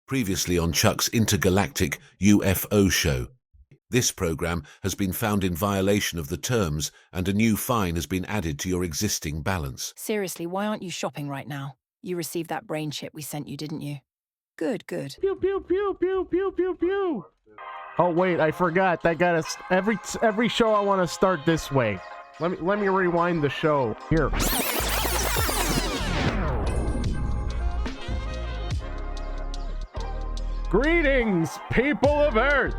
Previously on Chuck's Intergalactic UFO show. This program has been found in violation of the terms and a new fine has been added to your existing balance. Seriously, why aren't you shopping right now? You received that brain chip we sent you, didn't you? Good, good. Pew, pew, pew, pew, pew, pew, pew. Oh, wait, I forgot. I gotta... Every show I want to start this way. Let me rewind the show. Here. Greetings, people of Earth!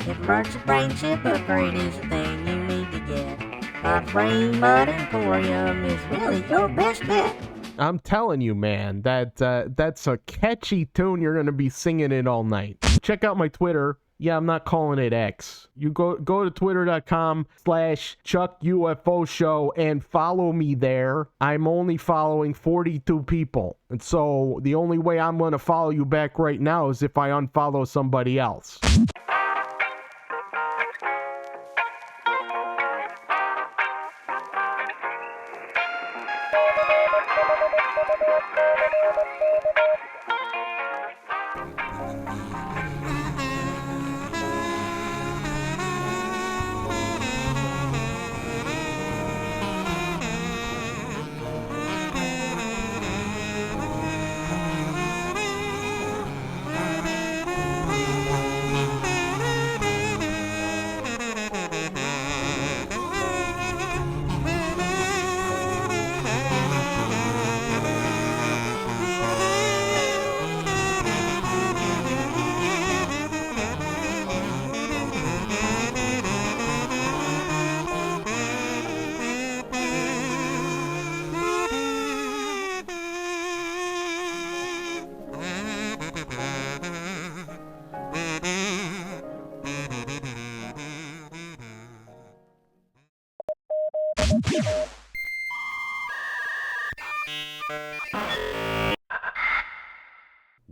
The first brain chip upgrade is the thing you need to get. My Brain Mud Emporium is really your best bet. I'm telling you, man, that's a catchy tune. You're gonna be singing it all night. Check out my Twitter. Yeah, I'm not calling it X. You go to twitter.com/ChuckUFO show and follow me there. I'm only following 42 people. And so the only way I'm going to follow you back right now is if I unfollow somebody else.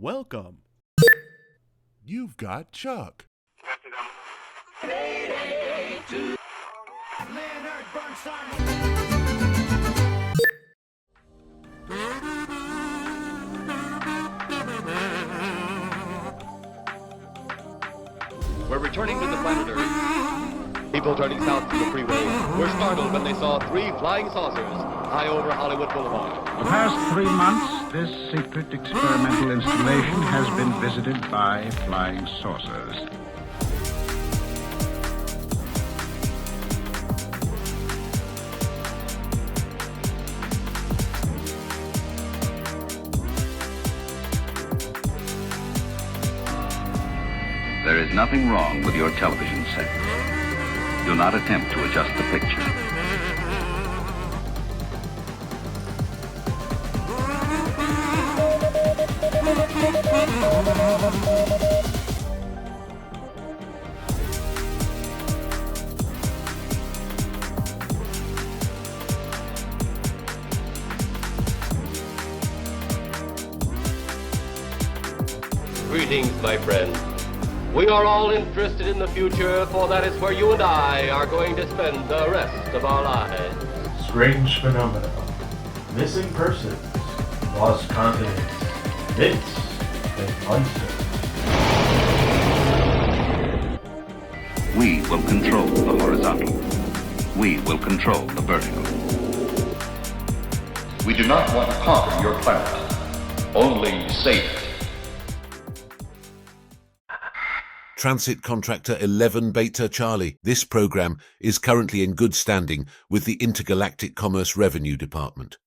Welcome. You've got Chuck. We're returning to the planet Earth. People turning south to the freeway were startled when they saw 3 flying saucers high over Hollywood Boulevard. For the past 3 months, this secret experimental installation has been visited by flying saucers. There is nothing wrong with your television set. Do not attempt to adjust the picture. Greetings, my friend. We are all interested in the future, for that is where you and I are going to spend the rest of our lives. Strange phenomena. Missing persons. Lost continents. Myths and monsters. We will control the horizontal. We will control the vertical. We do not want to conquer your planet, only save it. Transit Contractor 11 Beta Charlie. This program is currently in good standing with the Intergalactic Commerce Revenue Department.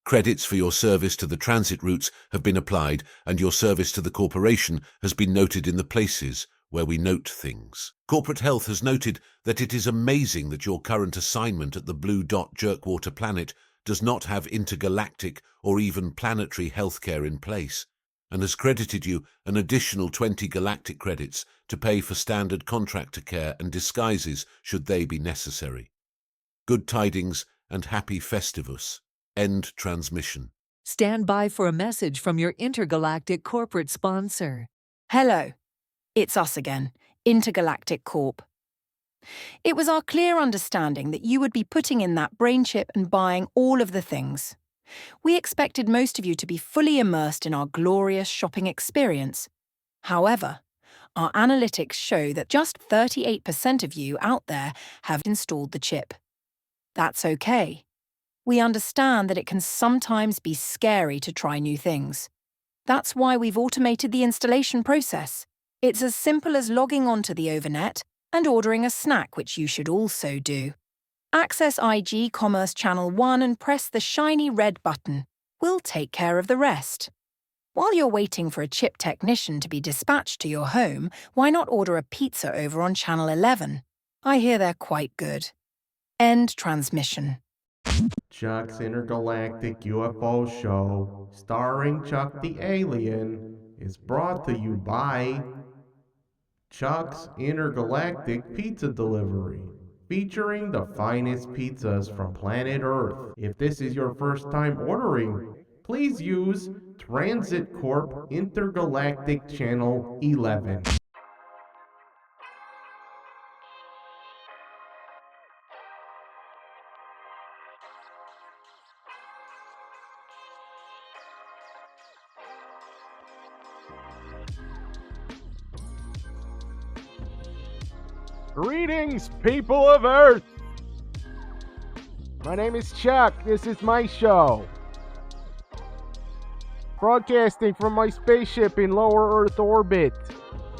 Credits for your service to the transit routes have been applied and your service to the corporation has been noted in the places where we note things. Corporate Health has noted that it is amazing that your current assignment at the Blue Dot Jerkwater planet does not have intergalactic or even planetary healthcare in place, and has credited you an additional 20 galactic credits to pay for standard contractor care and disguises should they be necessary. Good tidings and happy Festivus. End transmission. Stand by for a message from your Intergalactic corporate sponsor. Hello, it's us again, Intergalactic Corp. It was our clear understanding that you would be putting in that brain chip and buying all of the things. We expected most of you to be fully immersed in our glorious shopping experience. However, our analytics show that just 38% of you out there have installed the chip. That's okay. We understand that it can sometimes be scary to try new things. That's why we've automated the installation process. It's as simple as logging onto the overnet and ordering a snack, which you should also do. Access IG Commerce Channel 1 and press the shiny red button. We'll take care of the rest. While you're waiting for a chip technician to be dispatched to your home, why not order a pizza over on Channel 11? I hear they're quite good. End transmission. Chuck's Intergalactic UFO Show, starring Chuck the Alien, is brought to you by Chuck's Intergalactic Pizza Delivery, featuring the finest pizzas from planet Earth. If this is your first time ordering, please use Transit Corp Intergalactic Channel 11. Greetings, people of Earth! My name is Chuck. This is my show. Broadcasting from my spaceship in lower Earth orbit.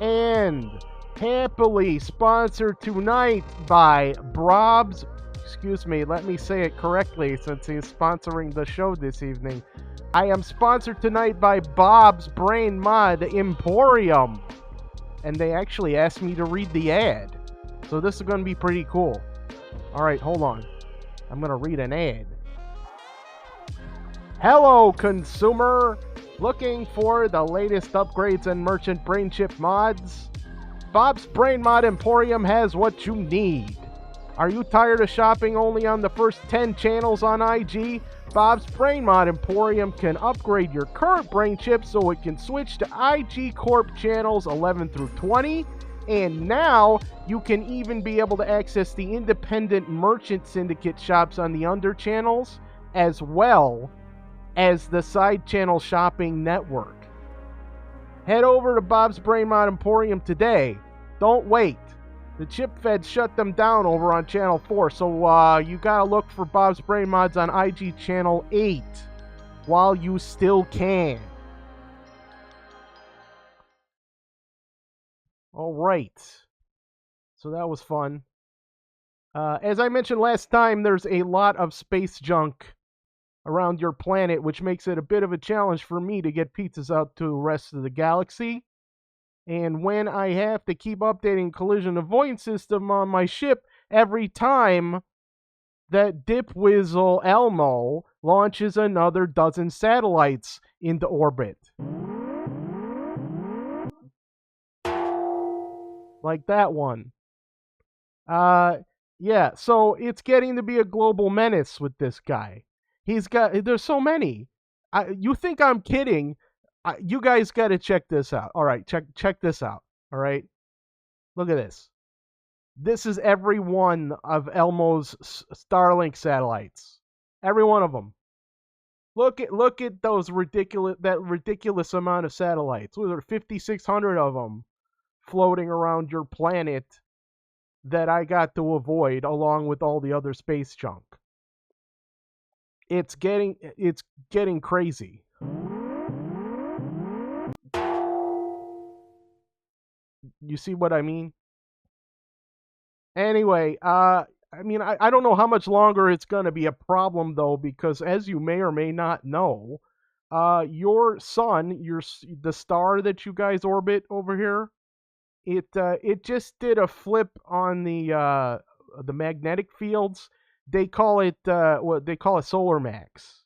And happily sponsored tonight by Brob's. Excuse me, let me say it correctly since he is sponsoring the show this evening. I am sponsored tonight by Bob's Brain Mod Emporium. And they actually asked me to read the ad. So this is going to be pretty cool. Alright, hold on. I'm going to read an ad. Hello, consumer! Looking for the latest upgrades and merchant brain chip mods? Bob's Brain Mod Emporium has what you need. Are you tired of shopping only on the first 10 channels on IG? Bob's Brain Mod Emporium can upgrade your current brain chip so it can switch to IG Corp channels 11 through 20. And now, you can even be able to access the independent merchant syndicate shops on the under channels, as well as the side channel shopping network. Head over to Bob's Brain Mod Emporium today. Don't wait. The chip feds shut them down over on channel 4, so you gotta look for Bob's Brain Mods on IG channel 8 while you still can. All right. So that was fun. As I mentioned last time, there's a lot of space junk around your planet, which makes it a bit of a challenge for me to get pizzas out to the rest of the galaxy. And when I have to keep updating collision avoidance system on my ship every time that Dipwizzle Elmo launches another dozen satellites into orbit. Like that one. Yeah, so it's getting to be a global menace with this guy. There's so many. You think I'm kidding. You guys got to check this out. All right, check this out. All right. Look at this. This is every one of Elmo's Starlink satellites. Every one of them. Look at those ridiculous amount of satellites. There are 5,600 of them floating around your planet that I got to avoid along with all the other space junk. It's getting crazy. You see what I mean? Anyway, I don't know how much longer it's going to be a problem, though, because as you may or may not know, your sun, the star that you guys orbit over here, it just did a flip on the magnetic fields. They call it solar max.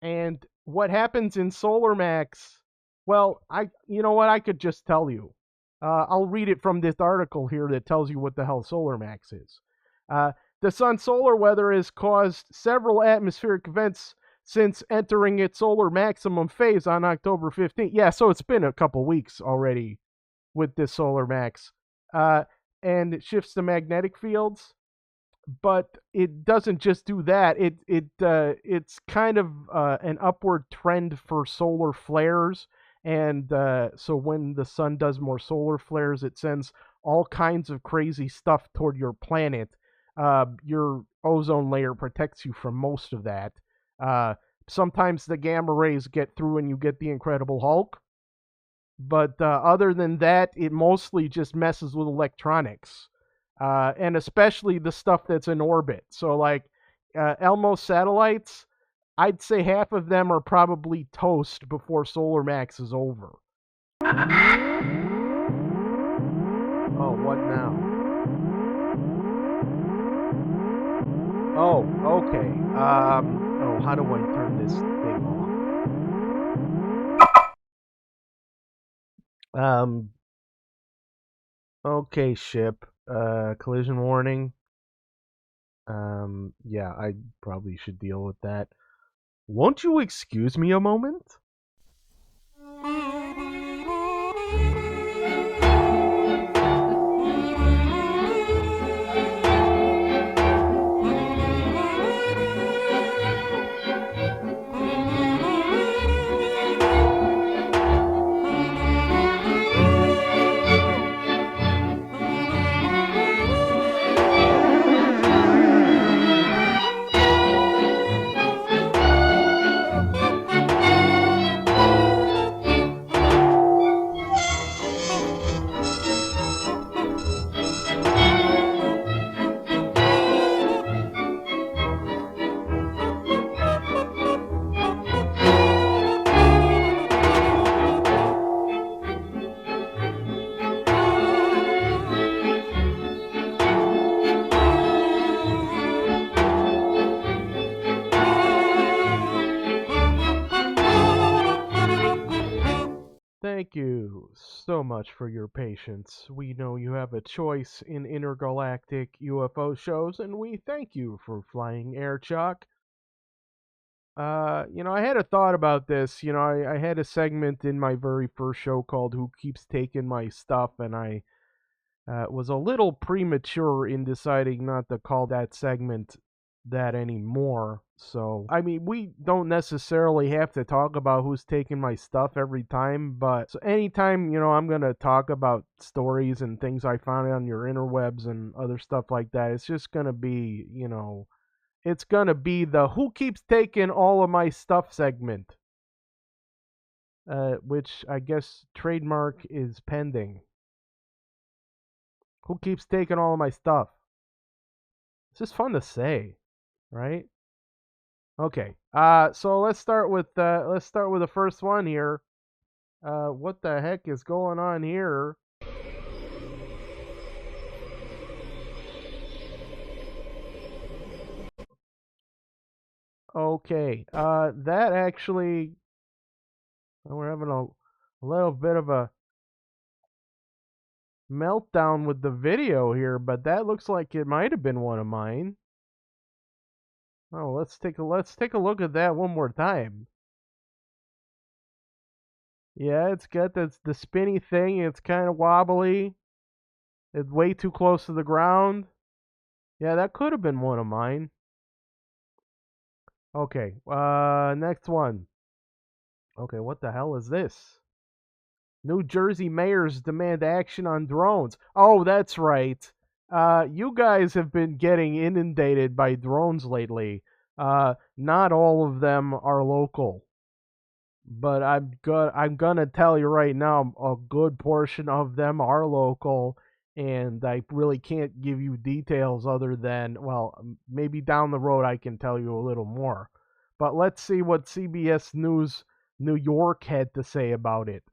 And what happens in solar max? Well, you know what? I could just tell you. I'll read it from this article here that tells you what the hell solar max is. The sun's solar weather has caused several atmospheric events since entering its solar maximum phase on October 15th. Yeah, so it's been a couple weeks already with this solar max. And it shifts the magnetic fields, but it doesn't just do that. It's kind of an upward trend for solar flares, and so when the sun does more solar flares, it sends all kinds of crazy stuff toward your planet. Your ozone layer protects you from most of that. Sometimes the gamma rays get through and you get the Incredible Hulk. But other than that, it mostly just messes with electronics. And especially the stuff that's in orbit. So, like Elmo satellites, I'd say half of them are probably toast before Solar Max is over. Oh, what now? Oh, okay. How do I turn this thing off? Okay, ship. Collision warning. Yeah, I probably should deal with that. Won't you excuse me a moment? Thank you so much for your patience. We know you have a choice in intergalactic UFO shows, and we thank you for flying Air Chalk. I had a thought about this. I had a segment in my very first show called Who Keeps Taking My Stuff, and I was a little premature in deciding not to call that segment that anymore. So, I mean, we don't necessarily have to talk about who's taking my stuff every time, but so anytime, I'm going to talk about stories and things I found on your interwebs and other stuff like that, it's just going to be, it's going to be the Who Keeps Taking All of My Stuff segment, which I guess trademark is pending. Who keeps taking all of my stuff? It's just fun to say, right? Okay. So let's start with the first one here. What the heck is going on here? Okay. That actually, we're having a little bit of a meltdown with the video here, but that looks like it might have been one of mine. Oh, let's take a look at that one more time. Yeah, it's got the spinny thing. It's kind of wobbly. It's way too close to the ground. Yeah, that could have been one of mine. Okay, next one. Okay, what the hell is this? New Jersey mayors demand action on drones. Oh, that's right. You guys have been getting inundated by drones lately. Not all of them are local, but I'm gonna tell you right now, a good portion of them are local, and I really can't give you details other than, well, maybe down the road I can tell you a little more. But let's see what CBS News New York had to say about it.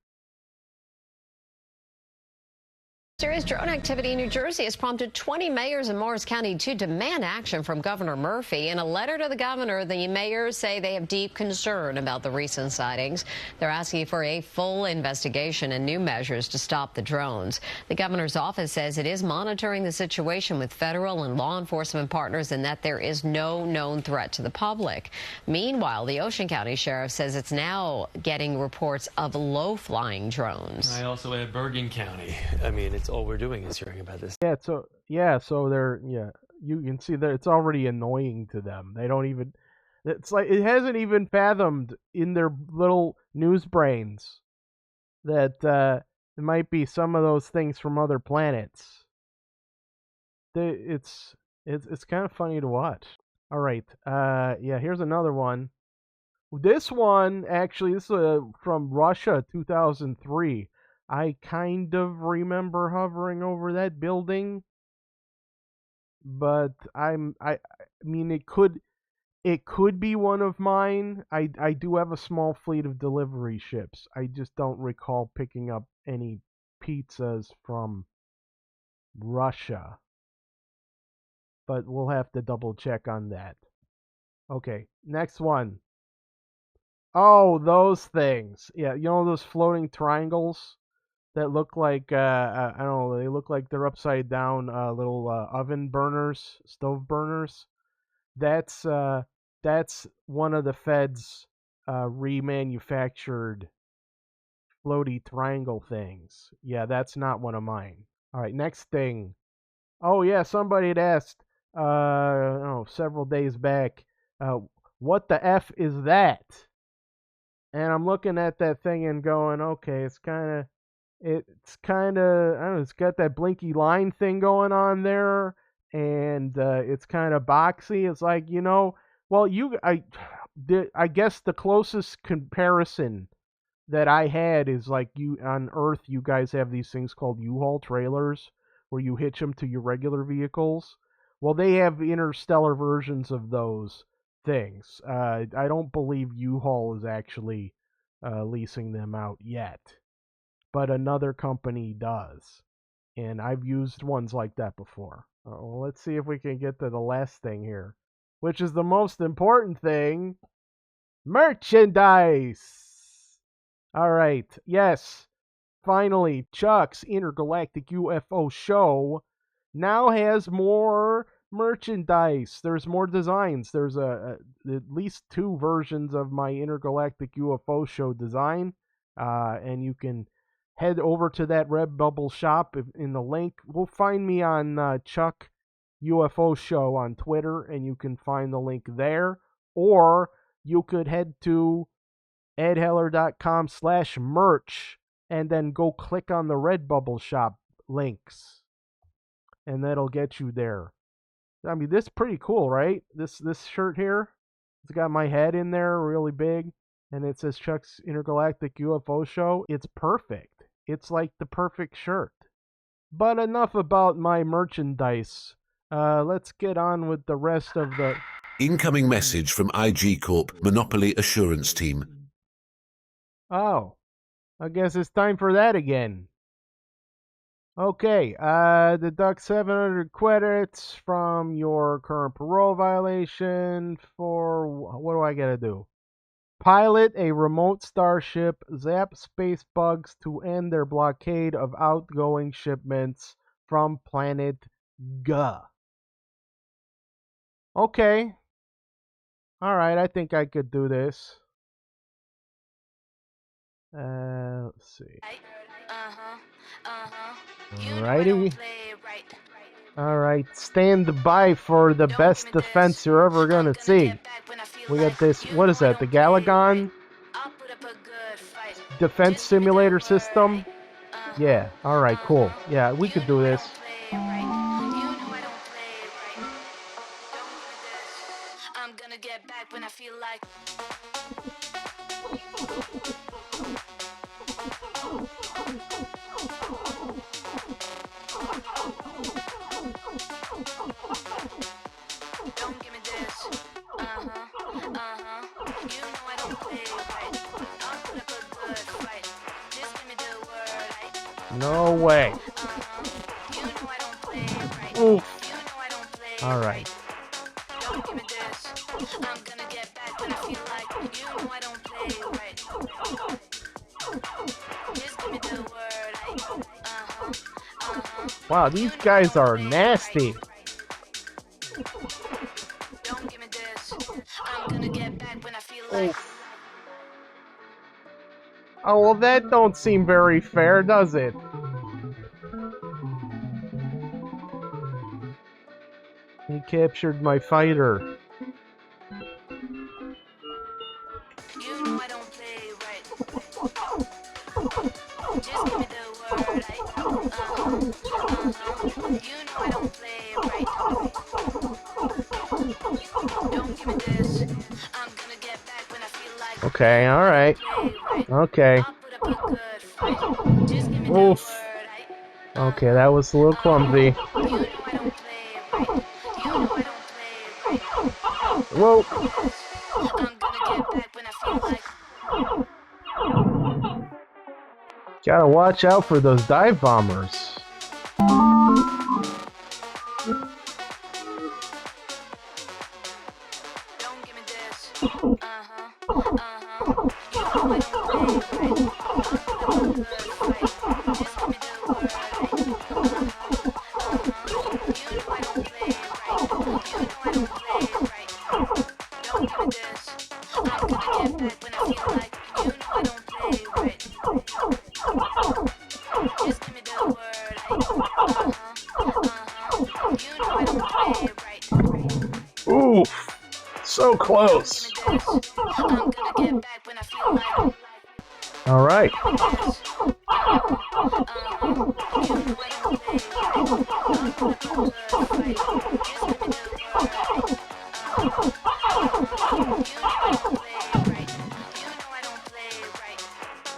Serious drone activity in New Jersey has prompted 20 mayors in Morris County to demand action from Governor Murphy. In a letter to the governor, the mayors say they have deep concern about the recent sightings. They're asking for a full investigation and new measures to stop the drones. The governor's office says it is monitoring the situation with federal and law enforcement partners and that there is no known threat to the public. Meanwhile, the Ocean County Sheriff says it's now getting reports of low-flying drones. I also add Bergen County. I mean, it's all we're doing is hearing about this. So they're you can see that it's already annoying to them. They don't even, it's like it hasn't even fathomed in their little news brains that it might be some of those things from other planets. It's kind of funny to watch. All right, here's another one. This one actually, this is from Russia, 2003. I kind of remember hovering over that building, but I mean it could be one of mine. I do have a small fleet of delivery ships. I just don't recall picking up any pizzas from Russia. But we'll have to double check on that. Okay, next one. Oh, those things. Yeah, you know those floating triangles that look like, I don't know, they look like they're upside down little oven burners, stove burners. That's one of the Fed's remanufactured floaty triangle things. Yeah, that's not one of mine. All right, next thing. Oh yeah, somebody had asked, several days back, what the F is that? And I'm looking at that thing and going, okay, it's kind of, I don't know, it's got that blinky line thing going on there, and it's kind of boxy. It's like, I guess the closest comparison that I had is like on Earth, you guys have these things called U-Haul trailers where you hitch them to your regular vehicles. Well, they have interstellar versions of those things. I don't believe U-Haul is actually leasing them out yet, but another company does, and I've used ones like that before. Well, let's see if we can get to the last thing here, which is the most important thing: merchandise. All right, yes, finally, Chuck's Intergalactic UFO show now has more merchandise. There's more designs. There's at least 2 versions of my Intergalactic UFO show design, and you can head over to that Redbubble shop in the link. We'll find me on Chuck UFO Show on Twitter, and you can find the link there. Or you could head to edheller.com/merch and then go click on the Redbubble shop links, and that'll get you there. I mean, this is pretty cool, right? This shirt here, it's got my head in there really big, and it says Chuck's Intergalactic UFO Show. It's perfect. It's like the perfect shirt. But enough about my merchandise. Let's get on with the rest of the... Incoming message from IG Corp Monopoly Assurance Team. Oh, I guess it's time for that again. Okay, deduct 700 credits from your current parole violation for... What do I gotta do? Pilot a remote starship, zap space bugs to end their blockade of outgoing shipments from planet Guh. Okay. Alright, I think I could do this. Let's see. Alrighty. Alright, stand by for the best defense you're ever gonna see. We got this, what is that, the Galagon defense simulator system? Yeah, alright, cool. Yeah, we could do this. I'm gonna get back when I feel like... Don't give me this. You know I don't play right. I'll put up a good fight. Just give me the word. No way. Oof. All right. Wow, these guys are nasty. Oh, well, that don't seem very fair, does it? He captured my fighter. Okay, alright. Okay. Oof. Okay, that was a little clumsy. Whoa. Gotta watch out for those dive bombers. Ooh, so close. All right.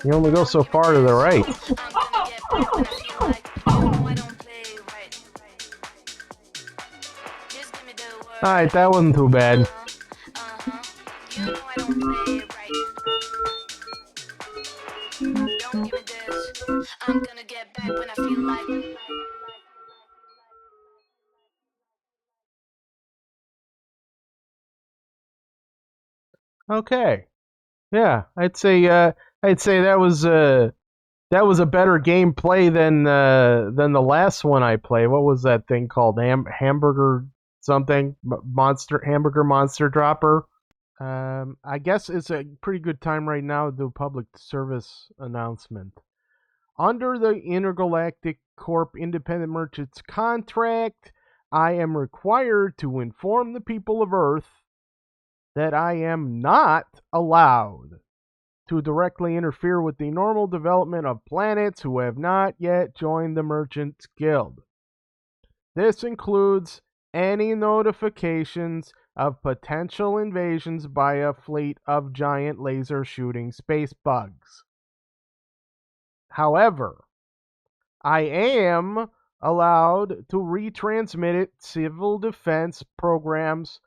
You only go so far to the right. Alright, that wasn't too bad. Okay. Yeah, I'd say that was a better gameplay than the last one I played. What was that thing called? Hamburger something? Hamburger Monster Dropper. I guess it's a pretty good time right now to do a public service announcement. Under the Intergalactic Corp Independent Merchants contract, I am required to inform the people of Earth that I am not allowed to directly interfere with the normal development of planets who have not yet joined the Merchants Guild. This includes any notifications of potential invasions by a fleet of giant laser-shooting space bugs. However, I am allowed to retransmit it civil defense programs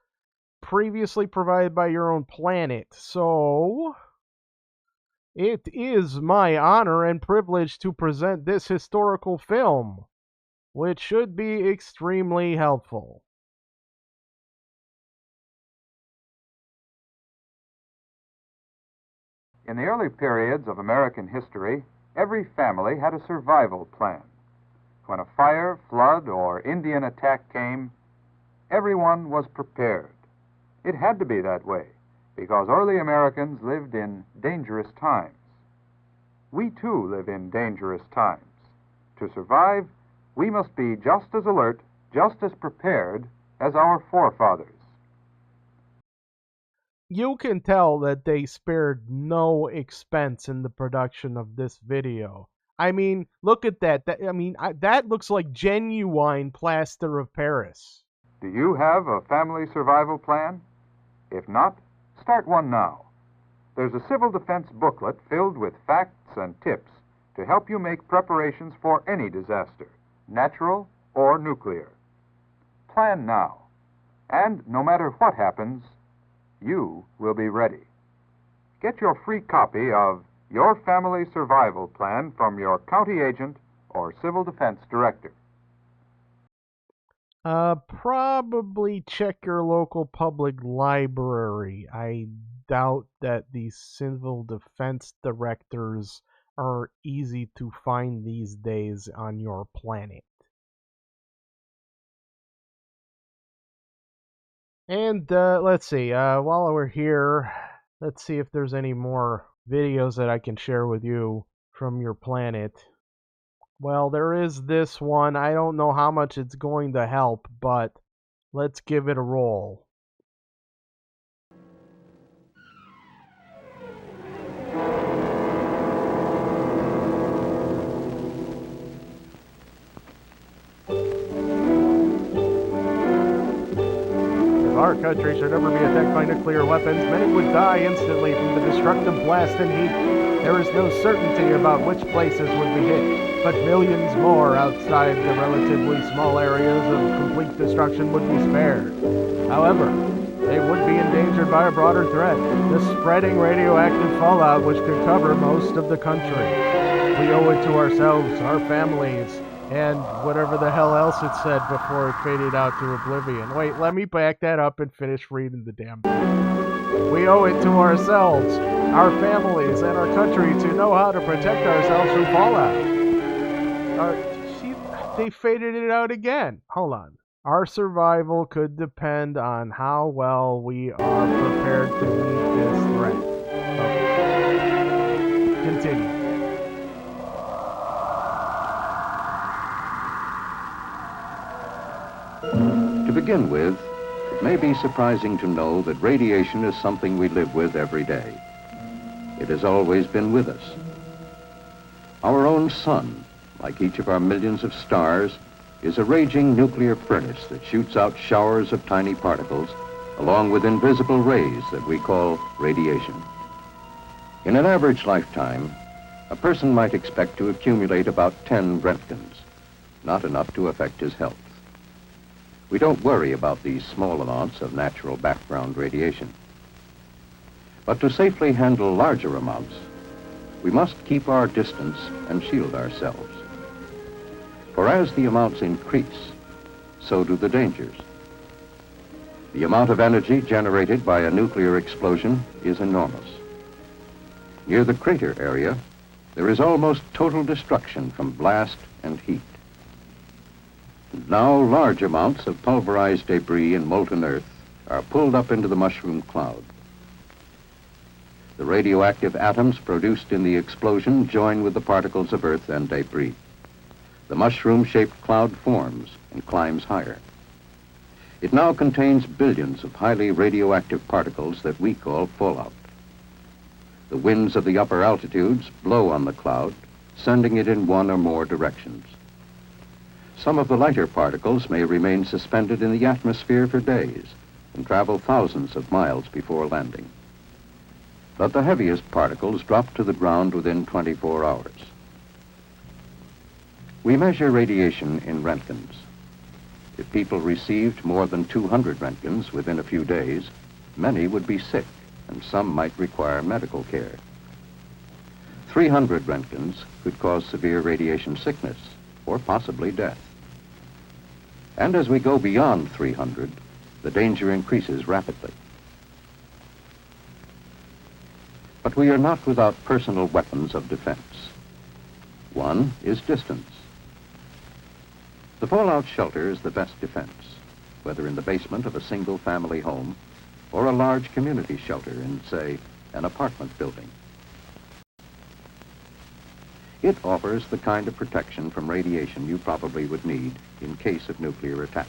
previously provided by your own planet. So, it is my honor and privilege to present this historical film, which should be extremely helpful. In the early periods of American history, every family had a survival plan. When a fire, flood, or Indian attack came, everyone was prepared. It had to be that way, because early Americans lived in dangerous times. We too live in dangerous times. To survive, we must be just as alert, just as prepared as our forefathers. You can tell that they spared no expense in the production of this video. I mean, look at that. That looks like genuine plaster of Paris. Do you have a family survival plan? If not, start one now. There's a civil defense booklet filled with facts and tips to help you make preparations for any disaster, natural or nuclear. Plan now, and no matter what happens, you will be ready. Get your free copy of Your Family Survival Plan from your county agent or civil defense director. Probably check your local public library. I doubt that these civil defense directors are easy to find these days on your planet. And let's see, while we're here, let's see if there's any more videos that I can share with you from your planet. Well, there is this one. I don't know how much it's going to help, but let's give it a roll. If our country should ever be attacked by nuclear weapons, many would die instantly from the destructive blast and heat. There is no certainty about which places would be hit, but millions more outside the relatively small areas of complete destruction would be spared. However, they would be endangered by a broader threat, the spreading radioactive fallout which could cover most of the country. We owe it to ourselves, our families, and whatever the hell else it said before it faded out to oblivion. Wait, let me back that up and finish reading the damn thing. We owe it to ourselves, our families, and our country to know how to protect ourselves from fallout. They faded it out again. Hold on. Our survival could depend on how well we are prepared to meet this threat. Okay. Continue. To begin with, it may be surprising to know that radiation is something we live with every day. It has always been with us. Our own sun, like each of our millions of stars, is a raging nuclear furnace that shoots out showers of tiny particles, along with invisible rays that we call radiation. In an average lifetime, a person might expect to accumulate about 10 Roentgens, not enough to affect his health. We don't worry about these small amounts of natural background radiation. But to safely handle larger amounts, we must keep our distance and shield ourselves. For as the amounts increase, so do the dangers. The amount of energy generated by a nuclear explosion is enormous. Near the crater area, there is almost total destruction from blast and heat. And now large amounts of pulverized debris and molten earth are pulled up into the mushroom cloud. The radioactive atoms produced in the explosion join with the particles of earth and debris. The mushroom-shaped cloud forms and climbs higher. It now contains billions of highly radioactive particles that we call fallout. The winds of the upper altitudes blow on the cloud, sending it in one or more directions. Some of the lighter particles may remain suspended in the atmosphere for days and travel thousands of miles before landing. But the heaviest particles drop to the ground within 24 hours. We measure radiation in Roentgens. If people received more than 200 Roentgens within a few days, many would be sick, and some might require medical care. 300 Roentgens could cause severe radiation sickness, or possibly death. And as we go beyond 300, the danger increases rapidly. But we are not without personal weapons of defense. One is distance. The fallout shelter is the best defense, whether in the basement of a single-family home or a large community shelter in, say, an apartment building. It offers the kind of protection from radiation you probably would need in case of nuclear attack.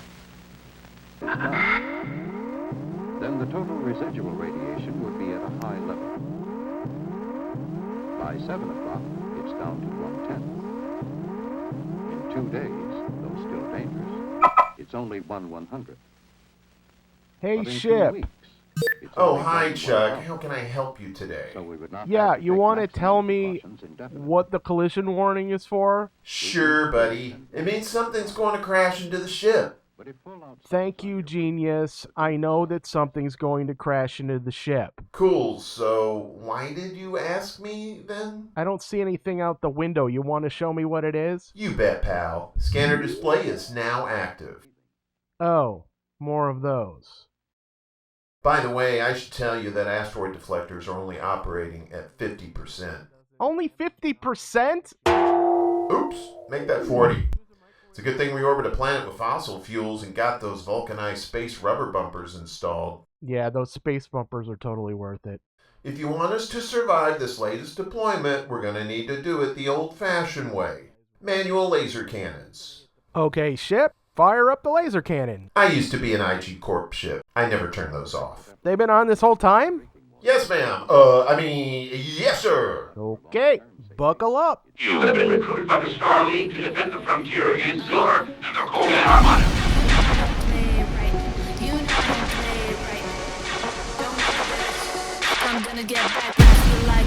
Then the total residual radiation would be at a high level. By 7 o'clock, it's down to 1/10. In 2 days, though still dangerous, it's only 1/100. Hey, But in 2 Ship. weeks, Oh, hi, Chuck. How can I help you today? So we would not Yeah, have to you take want to maximum tell me precautions indefinitely. what the collision warning is for? Sure, buddy. It means something's going to crash into the ship. But if fallout Thank you, genius. I know that something's going to crash into the ship. Cool, so why did you ask me then? I don't see anything out the window. You want to show me what it is? You bet, pal. Scanner display is now active. Oh, more of those. By the way, I should tell you that asteroid deflectors are only operating at 50%. Only 50%? Oops, make that 40. It's a good thing we orbit a planet with fossil fuels and got those vulcanized space rubber bumpers installed. Yeah, those space bumpers are totally worth it. If you want us to survive this latest deployment, we're going to need to do it the old-fashioned way. Manual laser cannons. Okay, ship, fire up the laser cannon. I used to be an IG Corp ship. I never turned those off. They've been on this whole time? Yes, ma'am. Yes, sir. Okay, buckle up. You have been recruited by the Star League to defend the frontier against Silver and the Conan Armada. I'm gonna get back when I feel like.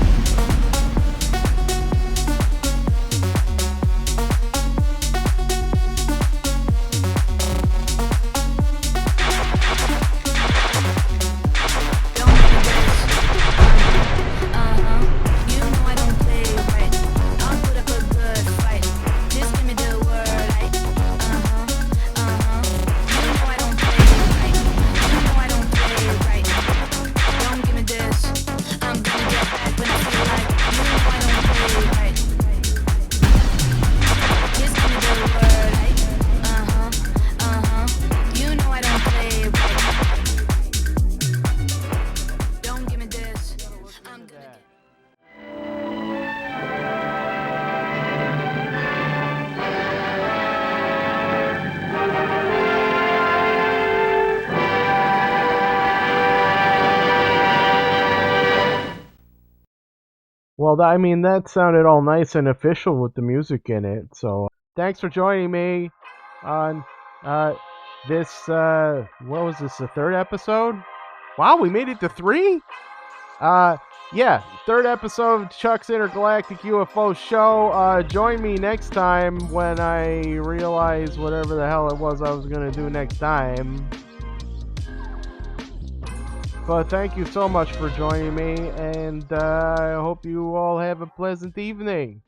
Well, I mean, that sounded all nice and official with the music in it. So, thanks for joining me on this, what was this, the third episode? Wow, we made it to 3? Yeah, third episode of Chuck's Intergalactic UFO show. Join me next time when I realize whatever the hell it was I was going to do next time. But thank you so much for joining me, and I hope you all have a pleasant evening.